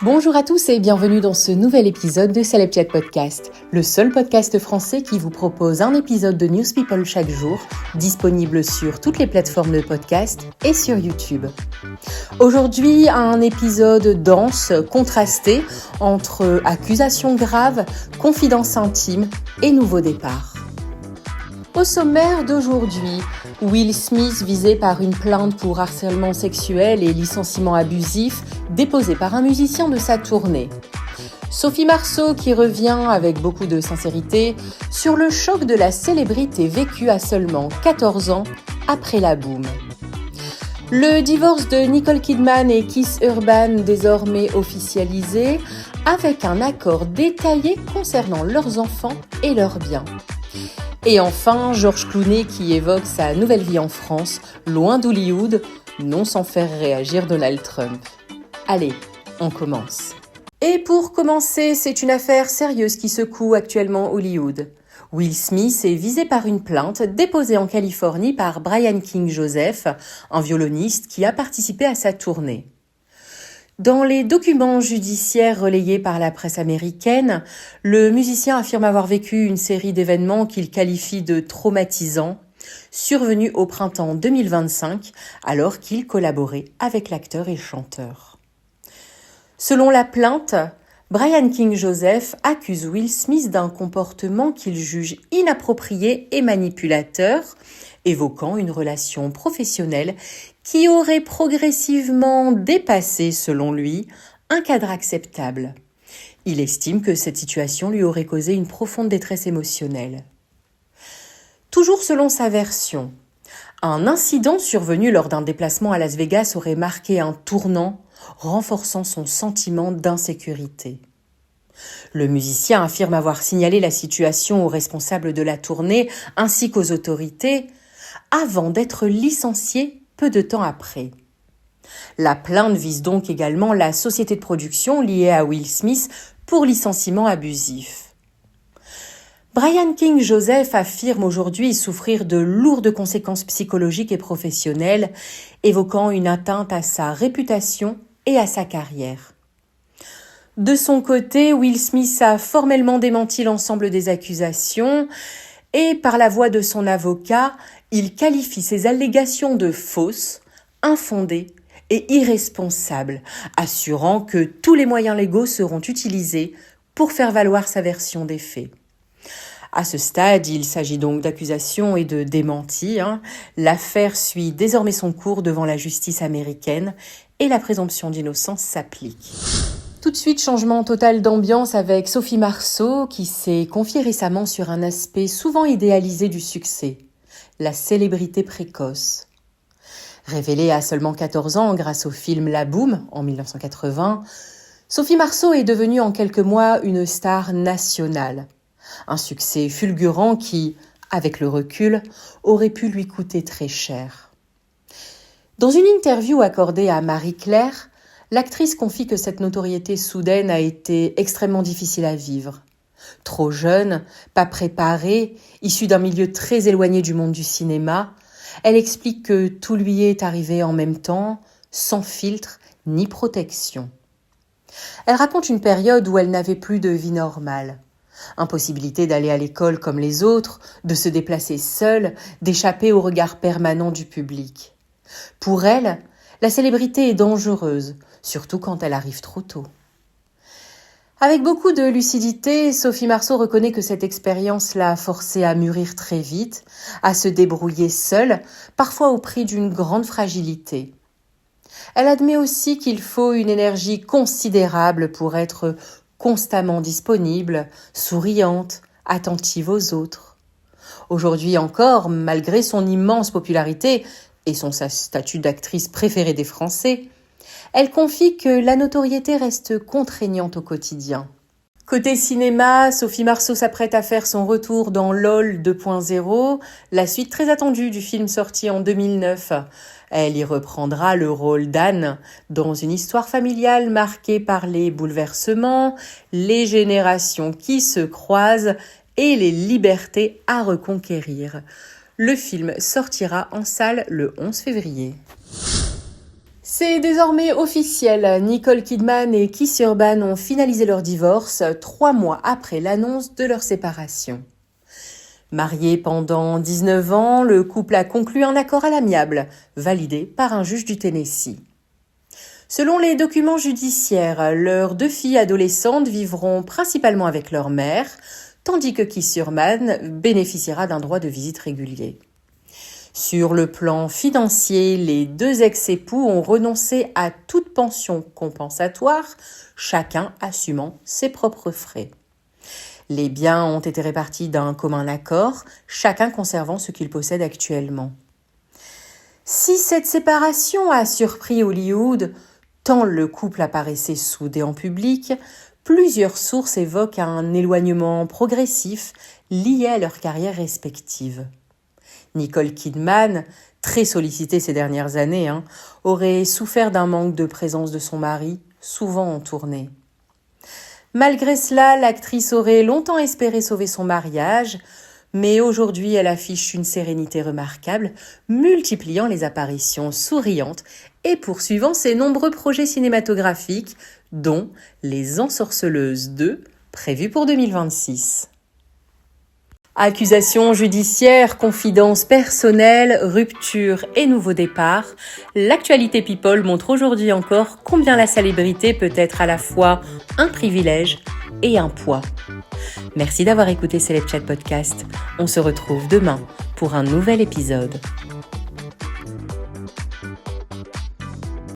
Bonjour à tous et bienvenue dans ce nouvel épisode de Celeb Chat Podcast, le seul podcast français qui vous propose un épisode de News People chaque jour, disponible sur toutes les plateformes de podcast et sur YouTube. Aujourd'hui, un épisode dense, contrasté, entre accusations graves, confidences intimes et nouveaux départs. Au sommaire d'aujourd'hui, Will Smith visé par une plainte pour harcèlement sexuel et licenciement abusif déposée par un musicien de sa tournée. Sophie Marceau qui revient avec beaucoup de sincérité sur le choc de la célébrité vécue à seulement 14 ans après la boum. Le divorce de Nicole Kidman et Keith Urban désormais officialisé avec un accord détaillé concernant leurs enfants et leurs biens. Et enfin, George Clooney qui évoque sa nouvelle vie en France, loin d'Hollywood, non sans faire réagir Donald Trump. Allez, on commence. Et pour commencer, c'est une affaire sérieuse qui secoue actuellement Hollywood. Will Smith est visé par une plainte déposée en Californie par Brian King Joseph, un violoniste qui a participé à sa tournée. Dans les documents judiciaires relayés par la presse américaine, le musicien affirme avoir vécu une série d'événements qu'il qualifie de traumatisants, survenus au printemps 2025, alors qu'il collaborait avec l'acteur et chanteur. Selon la plainte, Brian King Joseph accuse Will Smith d'un comportement qu'il juge inapproprié et manipulateur, évoquant une relation professionnelle qui aurait progressivement dépassé, selon lui, un cadre acceptable. Il estime que cette situation lui aurait causé une profonde détresse émotionnelle. Toujours selon sa version, un incident survenu lors d'un déplacement à Las Vegas aurait marqué un tournant, renforçant son sentiment d'insécurité. Le musicien affirme avoir signalé la situation aux responsables de la tournée ainsi qu'aux autorités avant d'être licencié peu de temps après. La plainte vise donc également la société de production liée à Will Smith pour licenciement abusif. Brian King Joseph affirme aujourd'hui souffrir de lourdes conséquences psychologiques et professionnelles, évoquant une atteinte à sa réputation et à sa carrière. De son côté, Will Smith a formellement démenti l'ensemble des accusations et, par la voix de son avocat, il qualifie ces allégations de fausses, infondées et irresponsables, assurant que tous les moyens légaux seront utilisés pour faire valoir sa version des faits. À ce stade, il s'agit donc d'accusations et de démentis. L'affaire suit désormais son cours devant la justice américaine et la présomption d'innocence s'applique. Tout de suite, changement total d'ambiance avec Sophie Marceau qui s'est confiée récemment sur un aspect souvent idéalisé du succès, la célébrité précoce. Révélée à seulement 14 ans grâce au film La Boum en 1980, Sophie Marceau est devenue en quelques mois une star nationale. Un succès fulgurant qui, avec le recul, aurait pu lui coûter très cher. Dans une interview accordée à Marie-Claire, l'actrice confie que cette notoriété soudaine a été extrêmement difficile à vivre. Trop jeune, pas préparée, issue d'un milieu très éloigné du monde du cinéma, elle explique que tout lui est arrivé en même temps, sans filtre ni protection. Elle raconte une période où elle n'avait plus de vie normale. Impossibilité d'aller à l'école comme les autres, de se déplacer seule, d'échapper au regard permanent du public. Pour elle, la célébrité est dangereuse, surtout quand elle arrive trop tôt. Avec beaucoup de lucidité, Sophie Marceau reconnaît que cette expérience l'a forcée à mûrir très vite, à se débrouiller seule, parfois au prix d'une grande fragilité. Elle admet aussi qu'il faut une énergie considérable pour être constamment disponible, souriante, attentive aux autres. Aujourd'hui encore, malgré son immense popularité et son statut d'actrice préférée des Français, elle confie que la notoriété reste contraignante au quotidien. Côté cinéma, Sophie Marceau s'apprête à faire son retour dans LOL 2.0, la suite très attendue du film sorti en 2009. Elle y reprendra le rôle d'Anne dans une histoire familiale marquée par les bouleversements, les générations qui se croisent et les libertés à reconquérir. Le film sortira en salle le 11 février. C'est désormais officiel, Nicole Kidman et Keith Urban ont finalisé leur divorce 3 mois après l'annonce de leur séparation. Marié pendant 19 ans, le couple a conclu un accord à l'amiable, validé par un juge du Tennessee. Selon les documents judiciaires, leurs 2 filles adolescentes vivront principalement avec leur mère, tandis que Keith Urban bénéficiera d'un droit de visite régulier. Sur le plan financier, les 2 ex-époux ont renoncé à toute pension compensatoire, chacun assumant ses propres frais. Les biens ont été répartis d'un commun accord, chacun conservant ce qu'il possède actuellement. Si cette séparation a surpris Hollywood, tant le couple apparaissait soudé en public, plusieurs sources évoquent un éloignement progressif lié à leurs carrières respectives. Nicole Kidman, très sollicitée ces dernières années, aurait souffert d'un manque de présence de son mari, souvent en tournée. Malgré cela, l'actrice aurait longtemps espéré sauver son mariage, mais aujourd'hui elle affiche une sérénité remarquable, multipliant les apparitions souriantes et poursuivant ses nombreux projets cinématographiques, dont Les Ensorceleuses 2, prévu pour 2026. Accusations judiciaires, confidences personnelles, ruptures et nouveaux départs, l'actualité People montre aujourd'hui encore combien la célébrité peut être à la fois un privilège et un poids. Merci d'avoir écouté Celeb Chat Podcast. On se retrouve demain pour un nouvel épisode.